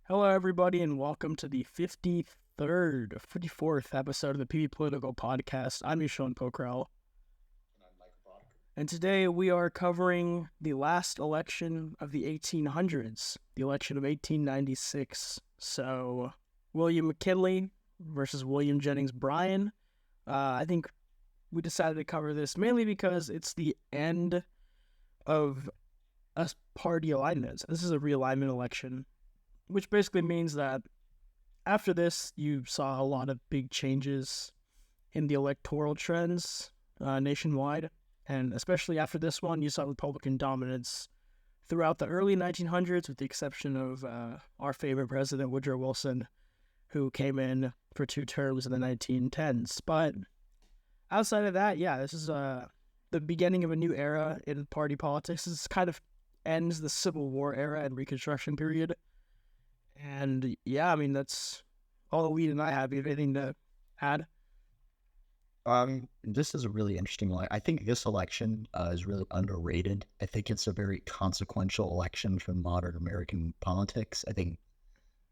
Hello, everybody, and welcome to the 53rd, 54th episode of the PV Political Podcast. I'm Eshan and today we are covering the last election of the 1800s, the election of 1896. So, William McKinley versus William Jennings Bryan. I think we decided to cover this mainly because it's the end of a party alignment. This is a realignment election, which basically means that after this, you saw a lot of big changes in the electoral trends nationwide. And especially after this one, you saw Republican dominance throughout the early 1900s, with the exception of our favorite president, Woodrow Wilson, who came in for 2 terms in the 1910s. But outside of that, yeah, this is the beginning of a new era in party politics. This kind of ends the Civil War era and Reconstruction period. And yeah, I mean, that's all the weed and I have. You have anything to add? This is a really interesting one. I think this election is really underrated. I think it's a very consequential election for modern American politics. I think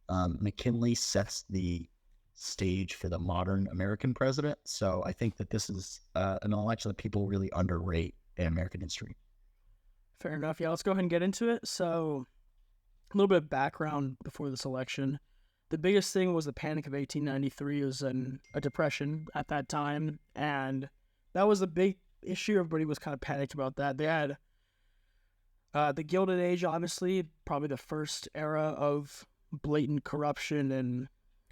McKinley sets the stage for the modern American president. So I think that this is an election that people really underrate in American history. Fair enough. Yeah, let's go ahead and get into it. So, a little bit of background before this election. The biggest thing was the Panic of 1893. It was a depression at that time, and that was the big issue. Everybody was kind of panicked about that. They had the Gilded Age, obviously, probably the first era of blatant corruption and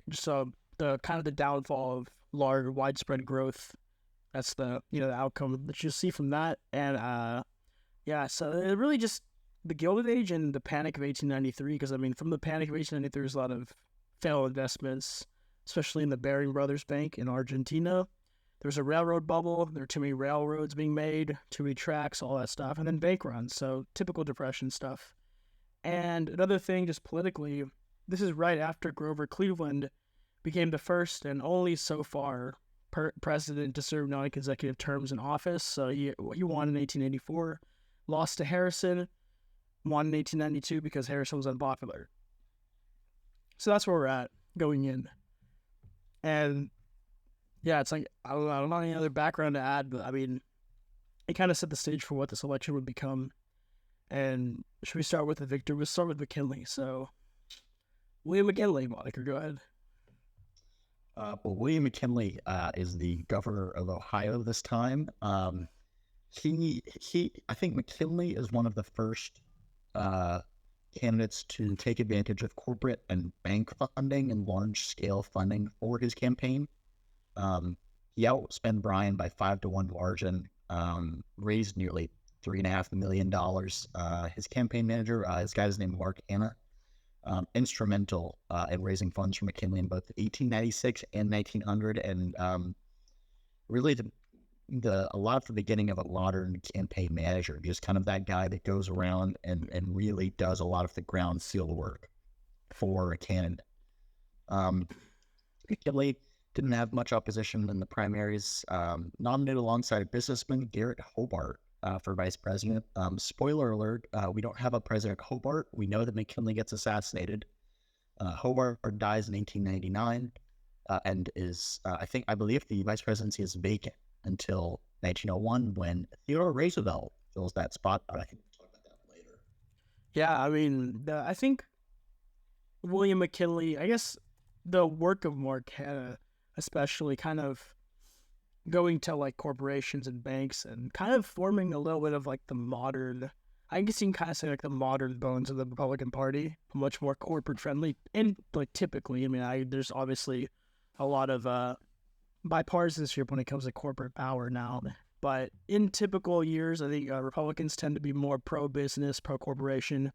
just the kind of the downfall of large, widespread growth. That's the outcome that you see from that, and yeah, so it really just the Gilded Age and the Panic of 1893. Because I mean, from the Panic of 1893, there's a lot of failed investments, especially in the Baring Brothers Bank in Argentina. There was a railroad bubble. There were too many railroads being made, too many tracks, all that stuff, and then bank runs. So typical Depression stuff. And another thing, just politically, this is right after Grover Cleveland became the first and only so far president to serve non-consecutive terms in office. So he won in 1884, lost to Harrison, won in 1892 because Harrison was unpopular. So that's where we're at going in. And yeah, it's like, I don't know any other background to add, but I mean, it kind of set the stage for what this election would become. And should we start with the victor? We'll start with McKinley. So, William McKinley, Monica, go ahead. Well, William McKinley is the governor of Ohio this time. I think McKinley is one of the first candidates to take advantage of corporate and bank funding and large-scale funding for his campaign. He outspent Bryan by 5-1 margin, raised nearly $3.5 million. His campaign manager, his guy's named Mark Hanna, instrumental in raising funds for McKinley in both 1896 and 1900, and really a lot of the beginning of a modern campaign manager, just kind of that guy that goes around and really does a lot of the ground field work for a candidate. McKinley didn't have much opposition in the primaries, nominated alongside businessman Garrett Hobart for vice president. Spoiler alert, we don't have a President Hobart. We know that McKinley gets assassinated. Hobart dies in 1899 and is, I believe the vice presidency is vacant until 1901 when Theodore Roosevelt fills that spot. But I think we'll talk about that later. Yeah, I mean, I think William McKinley, I guess the work of Mark Hanna, especially kind of going to like corporations and banks and kind of forming a little bit of like the modern, I guess you can kind of say like the modern bones of the Republican Party, much more corporate friendly. And like typically, I mean, there's obviously a lot of bipartisanship when it comes to corporate power now. But in typical years, I think Republicans tend to be more pro-business, pro-corporation.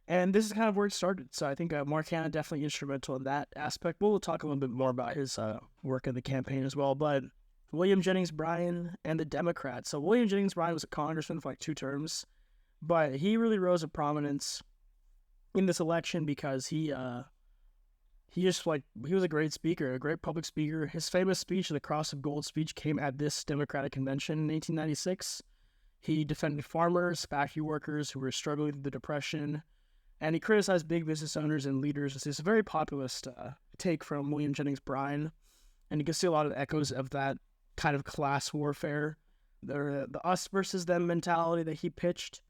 And this is kind of where it started. So I think Mark Hanna definitely instrumental in that aspect. We'll talk a little bit more about his work in the campaign as well. But William Jennings Bryan and the Democrats. So William Jennings Bryan was a congressman for like 2 terms. But he really rose to prominence in this election because he was a great speaker, a great public speaker. His famous speech, the Cross of Gold speech, came at this Democratic convention in 1896. He defended farmers, factory workers who were struggling with the Depression, And he criticized big business owners and leaders. It's a very populist take from William Jennings Bryan. And you can see a lot of echoes of that kind of class warfare, the us versus them mentality that he pitched.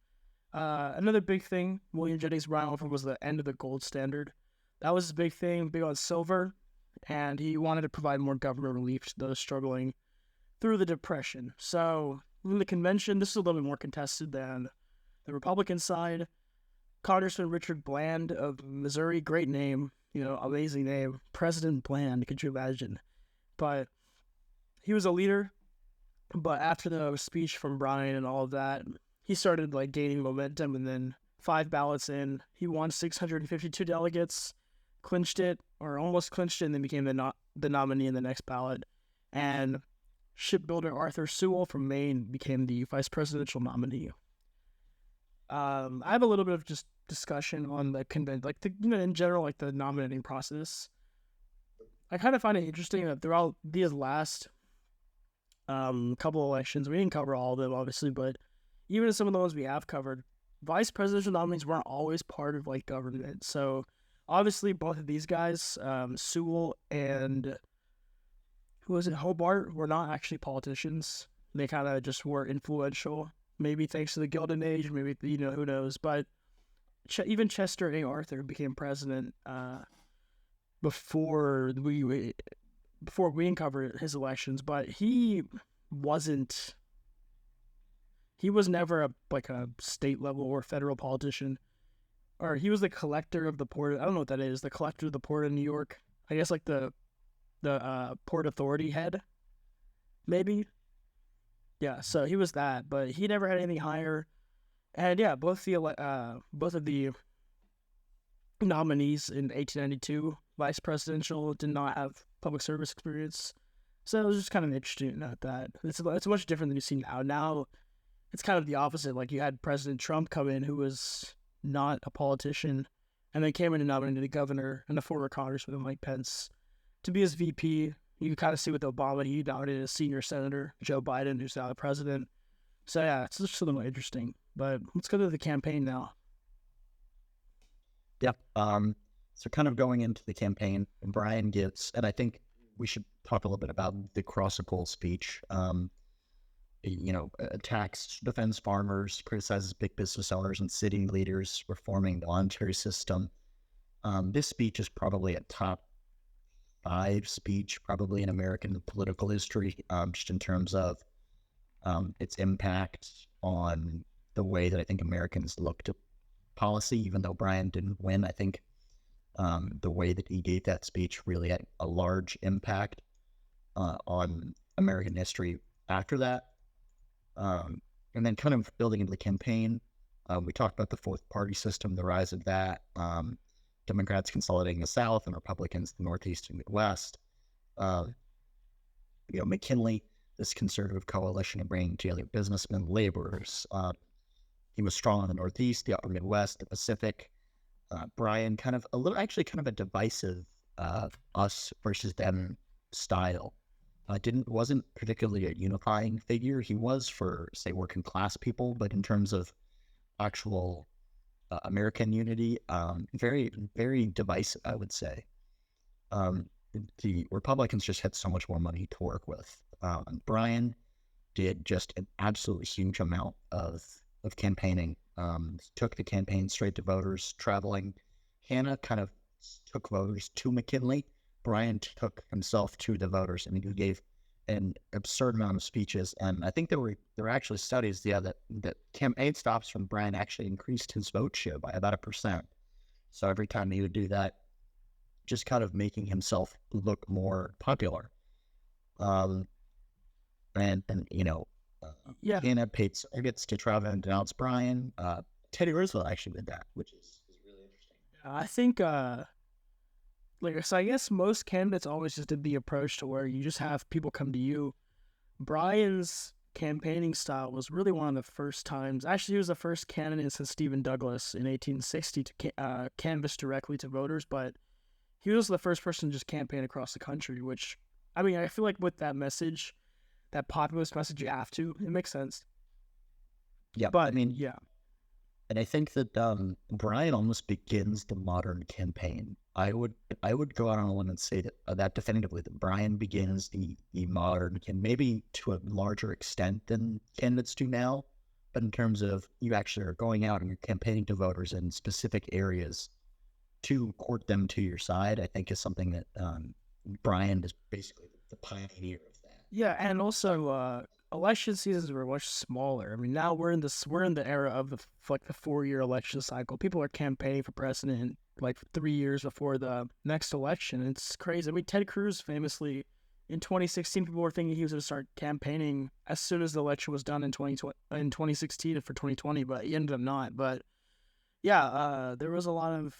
Another big thing William Jennings Bryan offered was the end of the gold standard. That was his big thing, big on silver, and he wanted to provide more government relief to those struggling through the Depression. So, in the convention, this is a little bit more contested than the Republican side. Congressman Richard Bland of Missouri, great name, amazing name. President Bland, could you imagine? But he was a leader. But after the speech from Bryan and all of that, he started gaining momentum, and then 5 ballots in, he won 652 delegates, clinched it, or almost clinched it, and then became the nominee in the next ballot. And shipbuilder Arthur Sewell from Maine became the vice presidential nominee. I have a little bit of just discussion on the convention, in general, the nominating process. I kind of find it interesting that throughout these last couple elections, we didn't cover all of them, obviously, but even in some of the ones we have covered, vice presidential nominees weren't always part of government. So obviously, both of these guys, Sewell and Hobart, were not actually politicians. They kind of just were influential. Maybe thanks to the Gilded Age, maybe who knows. But even Chester A. Arthur became president before we uncovered his elections, but he was never a state level or federal politician, or he was the collector of the port. I don't know what that is. The collector of the port of New York. I guess the port authority head, maybe. Yeah, so he was that, but he never had anything higher. And yeah, both of the nominees in 1892 vice presidential did not have public service experience. So it was just kind of interesting at that. It's much different than you see now. Now it's kind of the opposite. You had President Trump come in, who was not a politician, and then came in and nominated the governor and the former congressman Mike Pence to be his VP. You kind of see with Obama, he nominated a senior senator, Joe Biden, who's now the president. So yeah, it's just a little interesting. But let's go to the campaign now. Yep. So kind of going into the campaign, Bryan gives, and I think we should talk a little bit about the cross-the-pole speech. Attacks, defends farmers, criticizes big business owners and city leaders, reforming the monetary system. This speech is probably a top 5 speech, probably in American political history, just in terms of its impact on the way that I think Americans look to policy. Even though Bryan didn't win, I think the way that he gave that speech really had a large impact on American history after that. And then kind of building into the campaign, we talked about the fourth party system, the rise of that, Democrats consolidating the South and Republicans the Northeast and Midwest. McKinley, this conservative coalition of bringing together businessmen, laborers. He was strong in the Northeast, the Upper Midwest, the Pacific. Bryan kind of a divisive us versus them style. Wasn't particularly a unifying figure. He was for, say, working class people, but in terms of actual American unity, very, very divisive, I would say. The Republicans just had so much more money to work with. Bryan did just an absolutely huge amount of campaigning. Took the campaign straight to voters, traveling. Hanna kind of took voters to McKinley. Bryan took himself to the voters. I mean, he gave an absurd amount of speeches, and I think there were actually studies, that campaign stops from Bryan actually increased his vote share by about 1%. So every time he would do that, just kind of making himself look more popular. Hanna paid surrogates to travel and denounce Bryan. Teddy Roosevelt actually did that, which is really interesting. I think, so I guess most candidates always just did the approach to where you just have people come to you. Bryan's campaigning style was really one of the first times. Actually, he was the first candidate since Stephen Douglas in 1860 to canvass directly to voters, but he was the first person to just campaign across the country, which, I mean, I feel like with that message, that populist message, you have to. It makes sense. Yeah, but I mean, yeah. And I think that Bryan almost begins the modern campaign. I would go out on a limb and say that definitively that Bryan begins the modern, and maybe to a larger extent than candidates do now, but in terms of you actually are going out and you're campaigning to voters in specific areas to court them to your side, I think is something that Bryan is basically the pioneer of that. Yeah, and also election seasons were much smaller. I mean, now we're in the era of the 4-year election cycle. People are campaigning for president like 3 years before the next election. It's crazy. I mean, Ted Cruz famously in 2016, people were thinking he was going to start campaigning as soon as the election was done in 2016 for 2020, but he ended up not. But yeah, there was a lot of.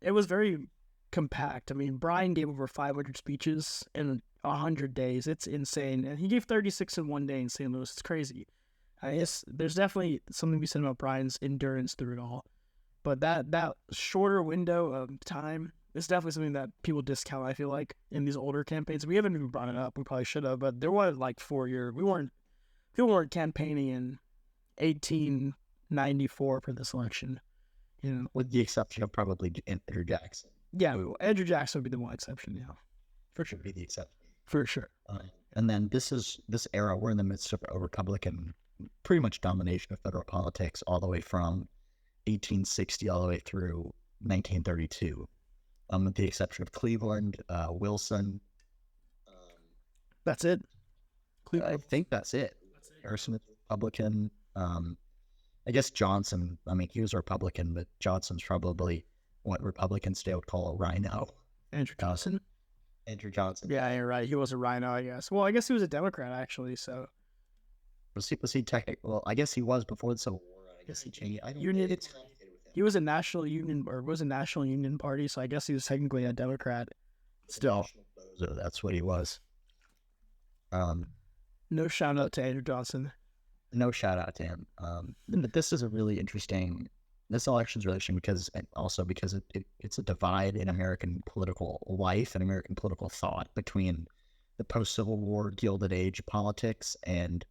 It was very compact. I mean, Bryan gave over 500 speeches in 100 days. It's insane. And he gave 36 in one day in St. Louis. It's crazy. I guess there's definitely something to be said about Bryan's endurance through it all. But that shorter window of time is definitely something that people discount, I feel like, in these older campaigns. We haven't even brought it up. We probably should have. But there was like 4 year. People weren't campaigning in 1894 for this election. You know, With the exception of probably Andrew Jackson. yeah, Andrew Jackson would be the one exception. Yeah, for sure. Should be the exception. For sure. And then this era, we're in the midst of a Republican pretty much domination of federal politics all the way from 1860 all the way through 1932, with the exception of Cleveland, Wilson. That's it. I Cleveland. think that's it. Harrison is Republican. I guess Johnson, I mean, he was a Republican, but Johnson's probably what Republicans today would call a rhino. Andrew Johnson. Andrew Johnson. Yeah, you're right. He was a rhino, I guess. Well, I guess he was a Democrat, actually, so. Was he technically? Well, I guess he was before the Civil War. I guess he changed. I don't Union, it's complicated with him. he was a National Union, or was a National Union Party, so I guess he was technically a Democrat. Still. So that's what he was. No shout out to Andrew Johnson. No shout out to him. But this is a really interesting. This election is really interesting because it's a divide in American political life and American political thought between the post-Civil War Gilded Age politics and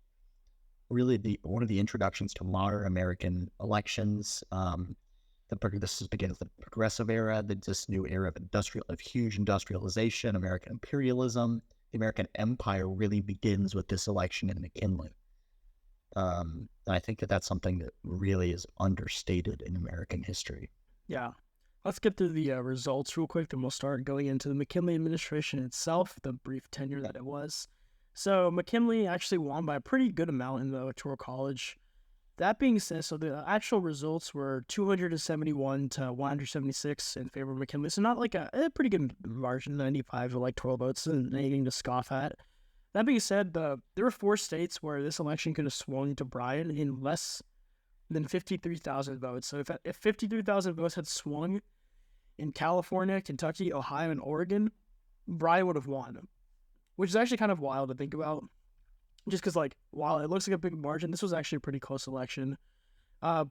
really one of the introductions to modern American elections. Begins the progressive era, this new era of huge industrialization, American imperialism. The American empire really begins with this election in McKinley. And I think that that's something that really is understated in American history. Yeah. Let's get through the results real quick, then we'll start going into the McKinley administration itself, the brief tenure that it was. So McKinley actually won by a pretty good amount in the Electoral College. That being said, so the actual results were 271 to 176 in favor of McKinley. So not like a pretty good margin, 95 electoral votes, and anything to scoff at. That being said, there were 4 states where this election could have swung to Bryan in less than 53,000 votes. So if 53,000 votes had swung in California, Kentucky, Ohio, and Oregon, Bryan would have won, which is actually kind of wild to think about. Just because, like, while it looks like a big margin, this was actually a pretty close election.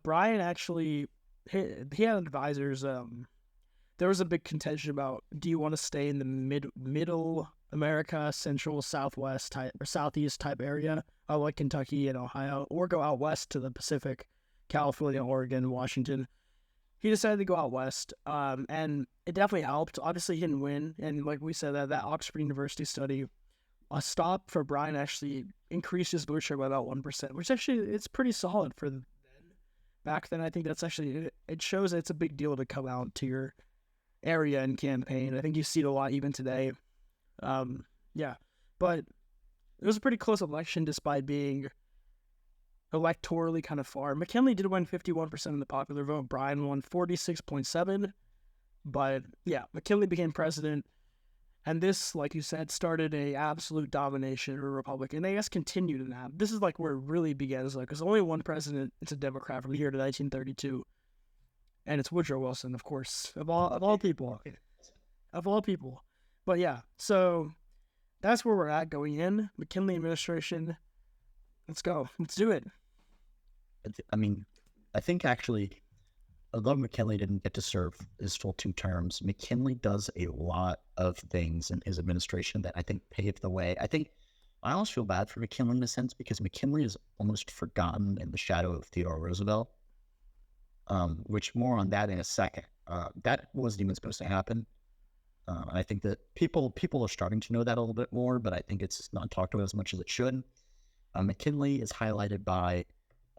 Bryan actually, he had advisors. There was a big contention about, do you want to stay in the middle America, central, southwest type or southeast type area, like Kentucky and Ohio, or go out west to the Pacific, California, Oregon, Washington. He decided to go out west, and it definitely helped. Obviously, he didn't win, and like we said, that Oxford University study, a stop for Bryan actually increased his vote share by about 1%, which actually it's pretty solid for then. Back then, I think that's actually, it shows that it's a big deal to come out to your area and campaign. I think you see it a lot even today. Yeah, but it was a pretty close election despite being electorally kind of far. McKinley did win 51% of the popular vote. Bryan won 46.7%. But yeah, McKinley became president. And this, like you said, started a absolute domination of a Republican. And I guess continued in that. This is like where it really begins, like, because only one president, it's a Democrat from here to 1932. And it's Woodrow Wilson, of course, of all people. Of all people. But yeah, so that's where we're at going in. McKinley administration. Let's go. Let's do it. I mean, I think actually, although McKinley didn't get to serve his full 2 terms, McKinley does a lot of things in his administration that I think paved the way. I almost feel bad for McKinley in a sense because McKinley is almost forgotten in the shadow of Theodore Roosevelt. which more on that in a second. That wasn't even supposed to happen. And I think that people are starting to know that a little bit more, but I think it's not talked about as much as it should. McKinley is highlighted by,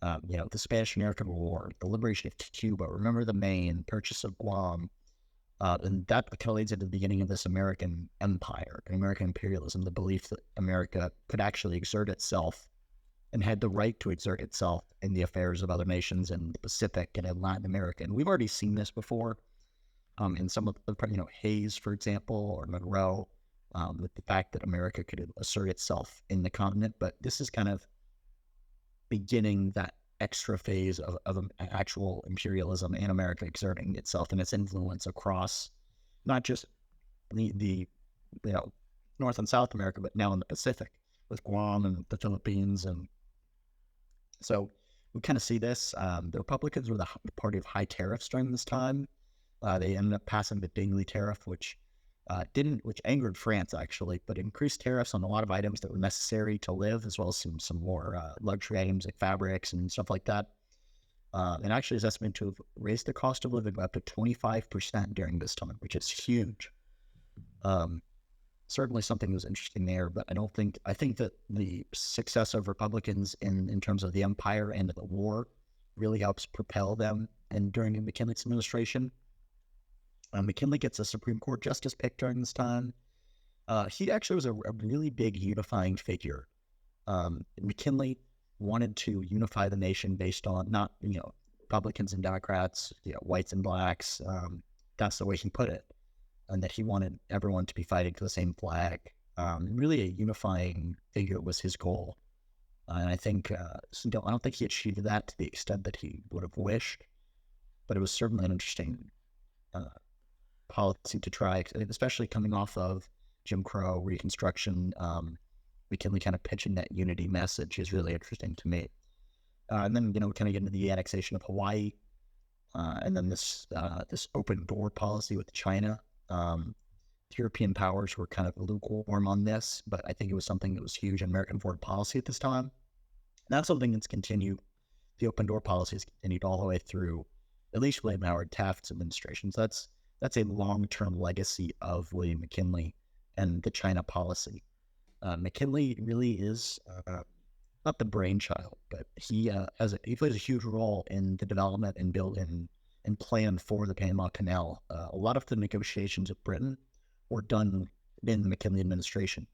the Spanish-American War, the liberation of Cuba, remember the Maine, purchase of Guam, and that kind of leads into the beginning of this American empire, American imperialism, the belief that America could actually exert itself and had the right to exert itself in the affairs of other nations in the Pacific and in Latin America. And we've already seen this before in some of the, Hayes, for example, or Monroe, with the fact that America could assert itself in the continent. But this is kind of beginning that extra phase of actual imperialism and America exerting itself and its influence across not just the North and South America, but now in the Pacific with Guam and the Philippines. And so we kind of see this. The Republicans were the party of high tariffs during this time. They ended up passing the Dingley tariff, which angered France actually, but increased tariffs on a lot of items that were necessary to live, as well as some more luxury items like fabrics and stuff like that. And actually is estimated to have raised the cost of living by up to 25% during this time, which is huge. Certainly something that was interesting there, but I think that the success of Republicans in terms of the empire and the war really helps propel them. And during McKinley's administration, McKinley gets a Supreme Court justice pick during this time. He actually was a really big unifying figure. McKinley wanted to unify the nation based on not, Republicans and Democrats, whites and blacks. That's the way he put it. And that he wanted everyone to be fighting for the same flag. Really a unifying figure was his goal. And I don't think he achieved that to the extent that he would have wished, but it was certainly an interesting policy to try, especially coming off of Jim Crow, Reconstruction. McKinley kind of pitching that unity message is really interesting to me. And then, we kind of get into the annexation of Hawaii, and then this open door policy with China. European powers were kind of lukewarm on this, but I think it was something that was huge in American foreign policy at this time. And that's something that's continued. The open door policy has continued all the way through at least William Howard Taft's administration. So that's a long-term legacy of William McKinley and the China policy. McKinley really is not the brainchild, but he plays a huge role in the development and building and plan for the Panama Canal. A lot of the negotiations with Britain were done in the McKinley administration.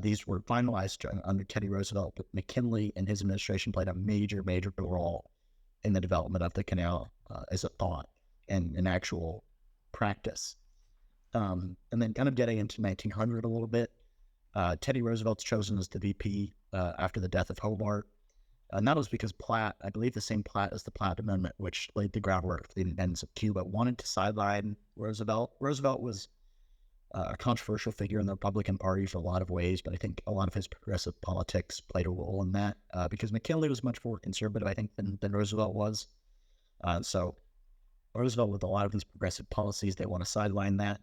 These were finalized under Teddy Roosevelt, but McKinley and his administration played a major, major role in the development of the canal as a thought and an actual practice. And then kind of getting into 1900 a little bit, Teddy Roosevelt's chosen as the VP after the death of Hobart. And that was because Platt, I believe the same Platt as the Platt Amendment, which laid the groundwork for the independence of Cuba, wanted to sideline Roosevelt. Roosevelt was a controversial figure in the Republican Party for a lot of ways, but I think a lot of his progressive politics played a role in that because McKinley was much more conservative, I think, than Roosevelt was. So Roosevelt, with a lot of these progressive policies, they want to sideline that.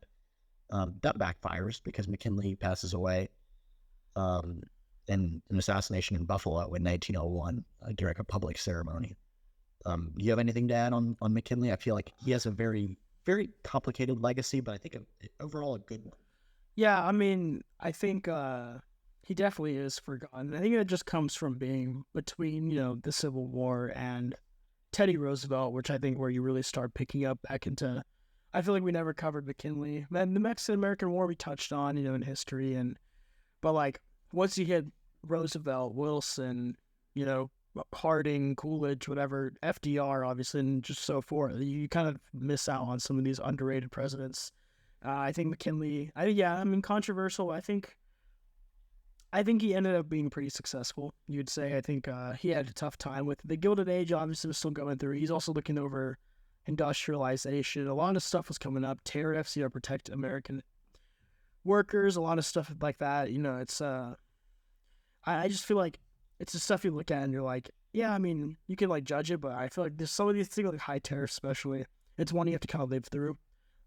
That backfires because McKinley passes away in an assassination in Buffalo in 1901 during a public ceremony. Do you have anything to add on McKinley? I feel like he has a very, very complicated legacy, but I think overall a good one. Yeah, I mean, I think he definitely is forgotten. I think it just comes from being between, the Civil War and Teddy Roosevelt, which I think where you really start picking up back into. I feel like we never covered McKinley. And the Mexican-American War we touched on, in history, but like once you hit Roosevelt, Wilson, Harding, Coolidge, whatever, FDR, obviously, and just so forth, you kind of miss out on some of these underrated presidents. I think McKinley, controversial. I think he ended up being pretty successful, you'd say. I think he had a tough time with the Gilded Age, obviously, was still going through. He's also looking over industrialization. A lot of stuff was coming up. Tariffs, protect American workers, a lot of stuff like that. It's, I just feel like it's the stuff you look at and you're like, yeah, I mean, you can judge it, but I feel like there's some of these things like high tariffs, especially. It's one you have to kind of live through,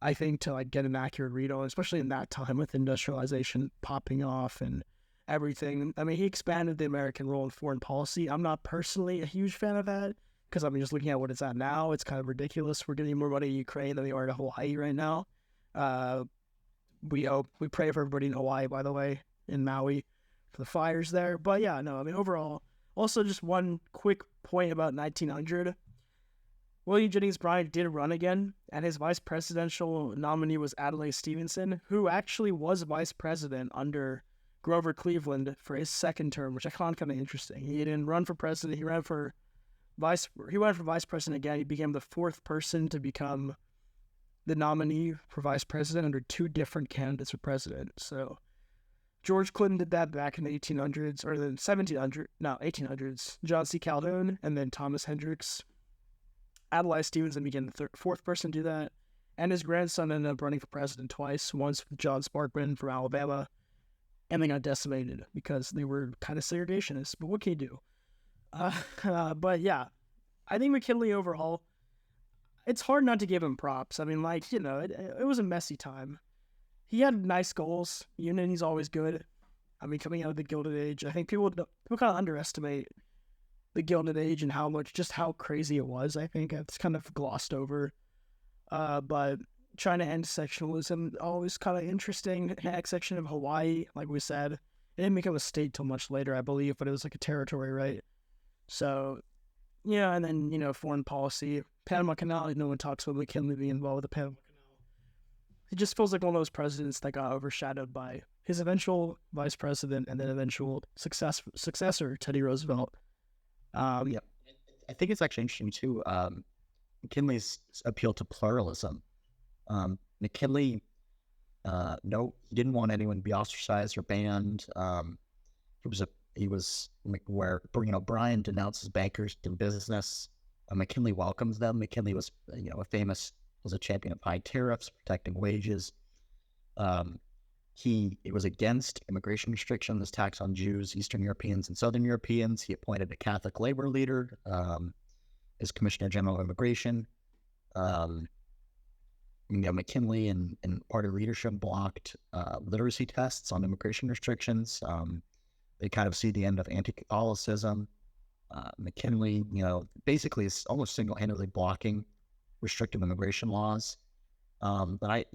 I think, to get an accurate read on, especially in that time with industrialization popping off and everything. I mean, he expanded the American role in foreign policy. I'm not personally a huge fan of that. because I mean, just looking at what it's at now, it's kind of ridiculous. We're getting more money in Ukraine than we are to Hawaii right now. We pray for everybody in Hawaii, by the way, in Maui, for the fires there. But yeah, no, I mean, overall, also just one quick point about 1900. William Jennings Bryan did run again, and his vice presidential nominee was Adlai Stevenson, who actually was vice president under Grover Cleveland for his second term, which I found kind of interesting. He didn't run for president; he ran for vice president again. He became the fourth person to become the nominee for vice president under two different candidates for president. So George Clinton did that back in the 1800s, or the 1800s. John C. Calhoun, and then Thomas Hendricks. Adlai Stevenson became the fourth person to do that, and his grandson ended up running for president twice, once with John Sparkman from Alabama, and they got decimated because they were kind of segregationists, but what can you do? But yeah, I think McKinley overall, it's hard not to give him props. I mean, like, you know, it was a messy time. He had nice goals. Unity's always good. I mean, coming out of the Gilded Age, I think people kind of underestimate the Gilded Age and how crazy it was. I think it's kind of glossed over. But trying to end sectionalism, always kind of interesting. Section of Hawaii, like we said, it didn't become a state till much later, I believe, but it was like a territory, right? So, yeah, and then, you know, foreign policy. Panama Canal, no one talks about McKinley being involved with the Panama Canal. It just feels like one of those presidents that got overshadowed by his eventual vice president and then eventual successor, Teddy Roosevelt. Yeah, I think it's actually interesting too. McKinley's appeal to pluralism. McKinley, no, he didn't want anyone to be ostracized or banned. He was where, you know, Bryan denounces bankers to business. McKinley welcomes them. McKinley was, you know, was a champion of high tariffs, protecting wages. He was against immigration restrictions, tax on Jews, Eastern Europeans, and Southern Europeans. He appointed a Catholic labor leader as Commissioner General of Immigration. You know, McKinley and party leadership blocked literacy tests on immigration restrictions. They kind of see the end of anti-Catholicism. McKinley, you know, basically is almost single-handedly blocking restrictive immigration laws. But I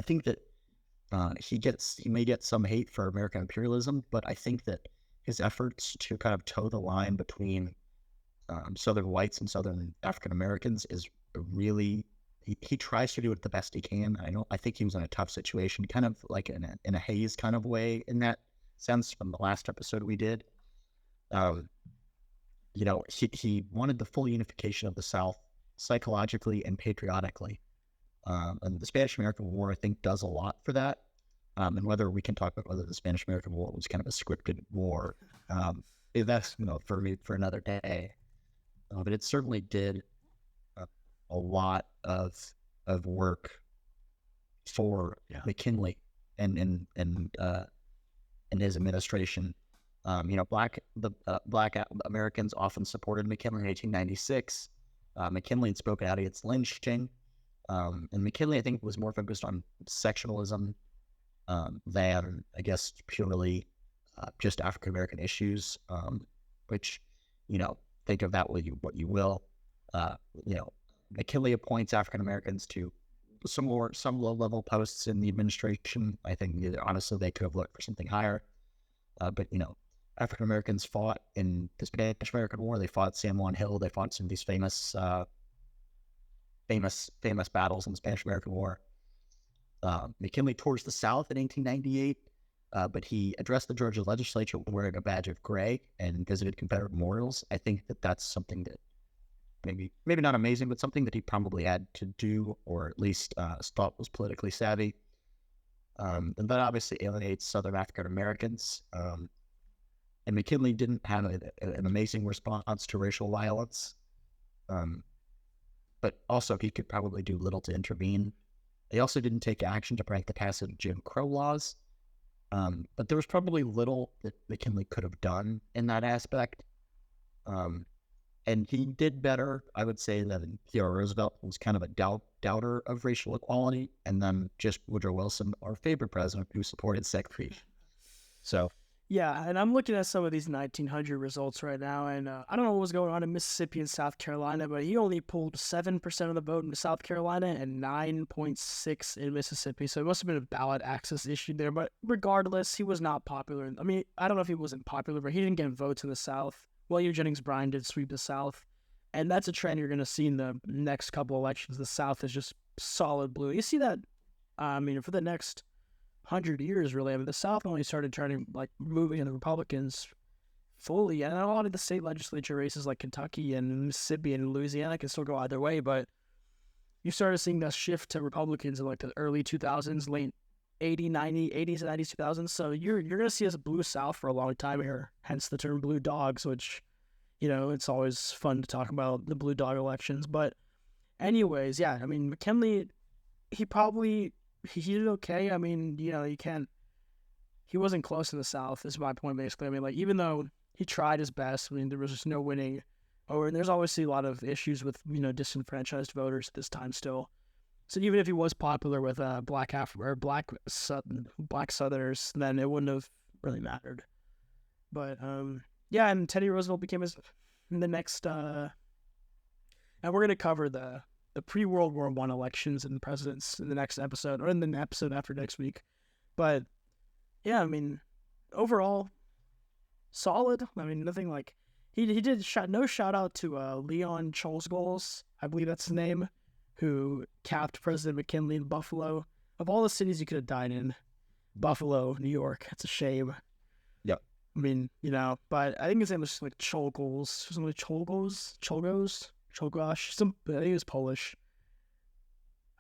think that he may get some hate for American imperialism, but I think that his efforts to kind of toe the line between Southern whites and Southern African Americans is really, he tries to do it the best he can. I think he was in a tough situation, kind of like in a haze kind of way in that sense from the last episode we did. You know, he wanted the full unification of the South psychologically and patriotically. And the Spanish-American War, I think, does a lot for that. And whether we can talk about whether the Spanish-American War was kind of a scripted war, that's, you know, for another day. But it certainly did a lot of work for McKinley and his administration. You know, black Americans often supported McKinley in 1896. McKinley had spoken out against lynching. And McKinley, I think, was more focused on sectionalism than, I guess, purely just African American issues. Which, you know, think of that what you will. You know, McKinley appoints African Americans to some low level posts in the administration. I think honestly they could have looked for something higher. But you know, African Americans fought in the Spanish American War. They fought San Juan Hill. They fought some of these famous battles in the Spanish American War. McKinley tours the South in 1898, but he addressed the Georgia legislature wearing a badge of gray and visited Confederate memorials. I think that that's something that maybe not amazing, but something that he probably had to do, or at least thought was politically savvy. And that obviously alienates Southern African Americans. And McKinley didn't have an amazing response to racial violence. But also he could probably do little to intervene. They also didn't take action to break the passage of Jim Crow laws. But there was probably little that McKinley could have done in that aspect. And he did better, I would say, than Theodore Roosevelt, who was kind of a doubter of racial equality, and then just Woodrow Wilson, our favorite president, who supported segregation. So, Yeah, and I'm looking at some of these 1900 results right now, and I don't know what was going on in Mississippi and South Carolina, but he only pulled 7% of the vote in South Carolina and 9.6 in Mississippi, so it must have been a ballot access issue there. But regardless, he was not popular. I mean, I don't know if he wasn't popular, but he didn't get votes in the South. William Jennings Bryan did sweep the South, and that's a trend you're going to see in the next couple elections. The South is just solid blue. You see that, I mean, for the next 100 years, really. I mean, the South only started turning, like, moving in the Republicans fully, and a lot of the state legislature races like Kentucky and Mississippi and Louisiana can still go either way, but you started seeing that shift to Republicans in, like, the early 2000s, late 80s, 90s, 90s, 2000s, so you're going to see us blue South for a long time here, hence the term blue dogs, which, you know, it's always fun to talk about the blue dog elections, but anyways, yeah, I mean, McKinley, he did okay. I mean, you know, he wasn't close in the South, is my point, basically. I mean, like, even though he tried his best, I mean, there was just no winning. And there's obviously a lot of issues with, you know, disenfranchised voters at this time still. So even if he was popular with black Southerners, then it wouldn't have really mattered. But, yeah, and Teddy Roosevelt became the next, and we're going to cover the pre-World War I elections and presidents in the next episode, or in the episode after next week. But, yeah, I mean, overall, solid. I mean, nothing like... He did no shout-out to Leon Czolgosz, I believe that's his name, who capped President McKinley in Buffalo. Of all the cities you could have died in, Buffalo, New York, it's a shame. Yep. I mean, you know, but I think his name was like Czolgosz, something like Czolgosz, I think it was Polish.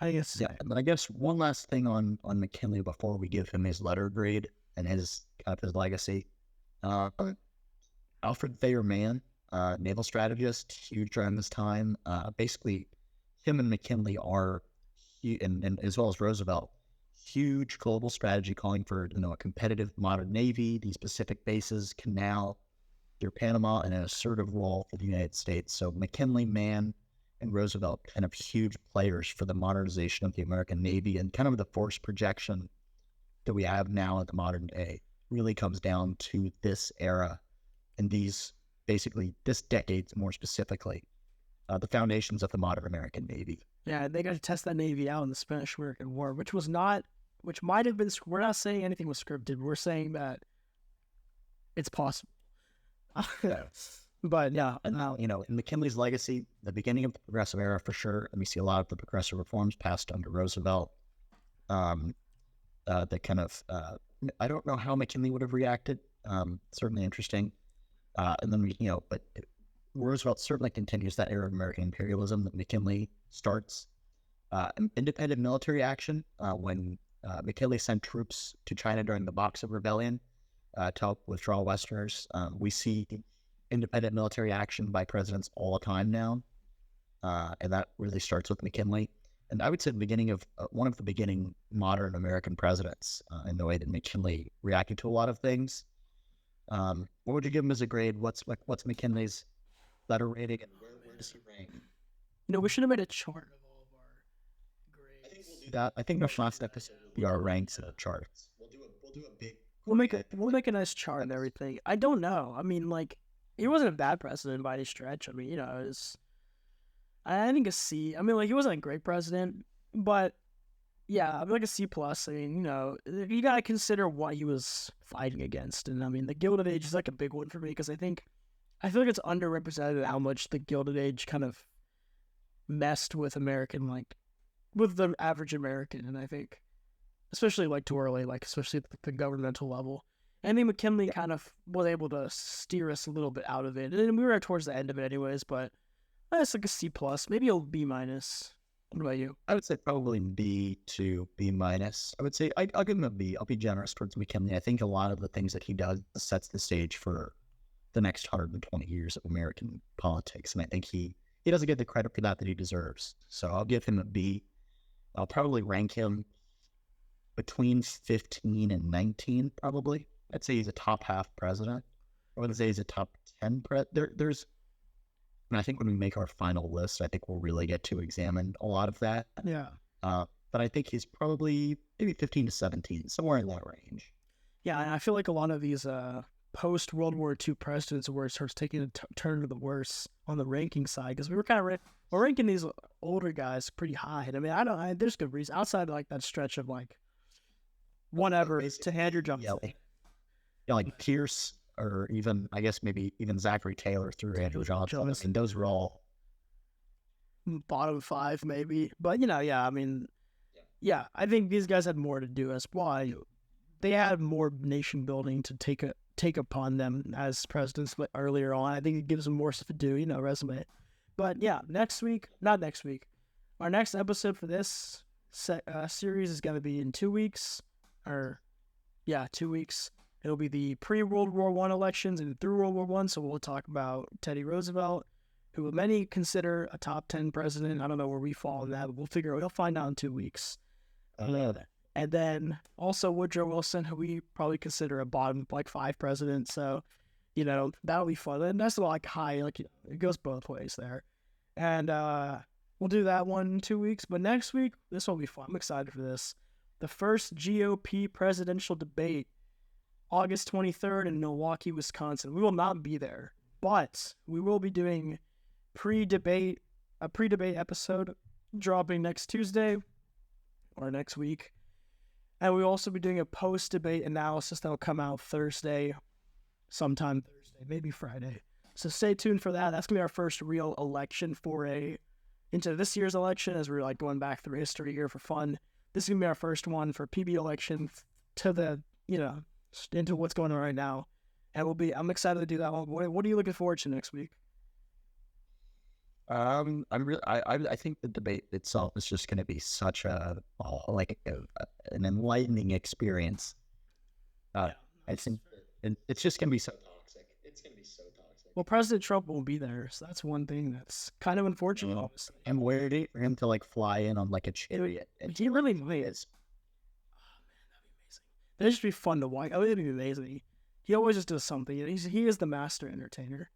I guess. Yeah, but I guess one last thing on McKinley before we give him his letter grade and his legacy. Alfred Thayer Mann, naval strategist, huge during this time. Basically, him and McKinley are, and as well as Roosevelt, huge global strategy calling for, you know, a competitive modern navy, these Pacific bases, canal through Panama, and an assertive role for the United States. So McKinley, Mann, and Roosevelt, kind of huge players for the modernization of the American Navy, and kind of the force projection that we have now in the modern day really comes down to this era and these, basically this decade more specifically, the foundations of the modern American Navy. Yeah, they got to test that Navy out in the Spanish-American War, which might have been, we're not saying anything was scripted, we're saying that it's possible. But yeah, and you know, in McKinley's legacy, the beginning of the progressive era for sure, and we see a lot of the progressive reforms passed under Roosevelt. That kind of, I don't know how McKinley would have reacted. Certainly interesting. And then but Roosevelt certainly continues that era of American imperialism that McKinley starts. Independent military action, when McKinley sent troops to China during the Boxer Rebellion to help withdraw Westerners. We see independent military action by presidents all the time now, and that really starts with McKinley. And I would say the beginning of one of the beginning modern American presidents in the way that McKinley reacted to a lot of things. What would you give him as a grade? What's McKinley's letter rating, and where does he rank? You know, we should have made a chart of all of our grades. I think we'll do that. I think the last episode will be our ranks and charts. We'll do a big. We'll make a nice chart and everything. I don't know. I mean, like, he wasn't a bad president by any stretch. I mean, you know, I think a C. I mean, like, he wasn't a great president, but yeah, I'm like a C plus. I mean, you know, you gotta consider what he was fighting against, and I mean, the Gilded Age is like a big one for me because I feel like it's underrepresented how much the Gilded Age kind of messed with with the average American, and I think, especially like too early, like especially at the governmental level. I think McKinley kind of was able to steer us a little bit out of it, and we were towards the end of it anyways. But it's like a C plus, maybe a B minus. What about you? I would say probably B to B minus. I would say I'll give him a B. I'll be generous towards McKinley. I think a lot of the things that he does sets the stage for the next 120 years of American politics, and I think he doesn't get the credit for that he deserves. So I'll give him a B. I'll probably rank him between 15 and 19, probably. I'd say he's a top half president. I wouldn't say he's a top 10 there's, and I think when we make our final list, I think we'll really get to examine a lot of that. Yeah. But I think he's probably maybe 15 to 17, somewhere in that range. Yeah, and I feel like a lot of these post World War II presidents where it starts taking a turn to the worse on the ranking side, because we were kind of we're ranking these older guys pretty high. And I mean, there's good reason outside of like that stretch of like whatever to hand your jump. Like Pierce, or even I guess maybe even Zachary Taylor through Andrew Johnson. I mean, those were all bottom 5 maybe, but yeah, I mean, yeah, I think these guys had more to do as why they had more nation building to take upon them as presidents earlier on. I think it gives them more stuff to do, resume. But yeah, not next week. Our next episode for this series is going to be in 2 weeks, 2 weeks. It'll be the pre-World War I elections and through World War I. So we'll talk about Teddy Roosevelt, who many consider a top 10 president. I don't know where we fall in that, but we'll find out in 2 weeks. And then also Woodrow Wilson, who we probably consider a bottom 5 president. So, that'll be fun. And that's like high, it goes both ways there. And we'll do that one in 2 weeks. But next week, this will be fun. I'm excited for this. The first GOP presidential debate, August 23rd in Milwaukee, Wisconsin. We will not be there, but we will be doing a pre-debate episode dropping next Tuesday or next week. And we'll also be doing a post-debate analysis that will come out sometime Thursday, maybe Friday. So stay tuned for that. That's going to be our first real election into this year's election, as we're going back through history here for fun. This is going to be our first one for PB election to the, into what's going on right now. And I'm excited to do that one. What are you looking forward to next week? I think the debate itself is just going to be such an enlightening experience. I think it's just going to be so toxic. It's going to be so toxic. Well, President Trump won't be there, so that's one thing that's kind of unfortunate. And where for him to fly in on a chariot? He really is. Oh man, that'd be amazing. That'd just be fun to watch. It'd be amazing. He always just does something. He is the master entertainer.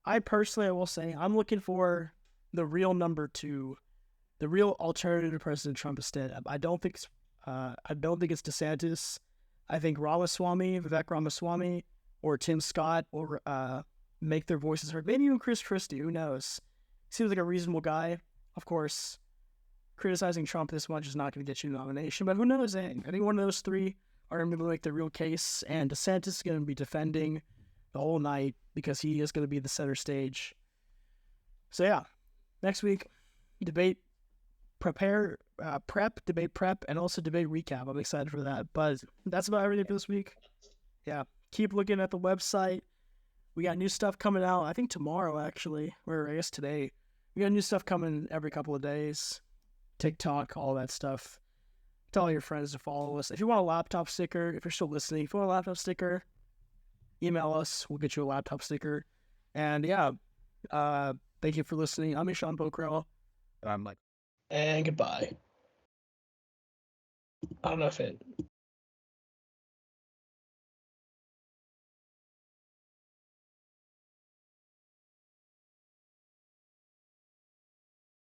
I will say, I'm looking for the real number 2, the real alternative to President Trump instead. I don't think it's DeSantis. I think Vivek Ramaswamy, or Tim Scott, or make their voices heard. Maybe even Chris Christie. Who knows? Seems like a reasonable guy. Of course, criticizing Trump this much is not going to get you a nomination, but who knows? I think one of those 3 are going to make the real case, and DeSantis is going to be defending the whole night because he is going to be the center stage. So yeah, next week, debate debate prep, and also debate recap. I'm excited for that. But that's about everything for this week. Yeah, keep looking at the website. We got new stuff coming out, I think tomorrow actually, or I guess today. We got new stuff coming every couple of days. TikTok, all that stuff. Tell all your friends to follow us. If you want a laptop sticker, if you're still listening, if you want a laptop sticker, email us. We'll get you a laptop sticker. And yeah, thank you for listening. I'm Eshan Pokrell. I'm Mike. And goodbye. I don't know if it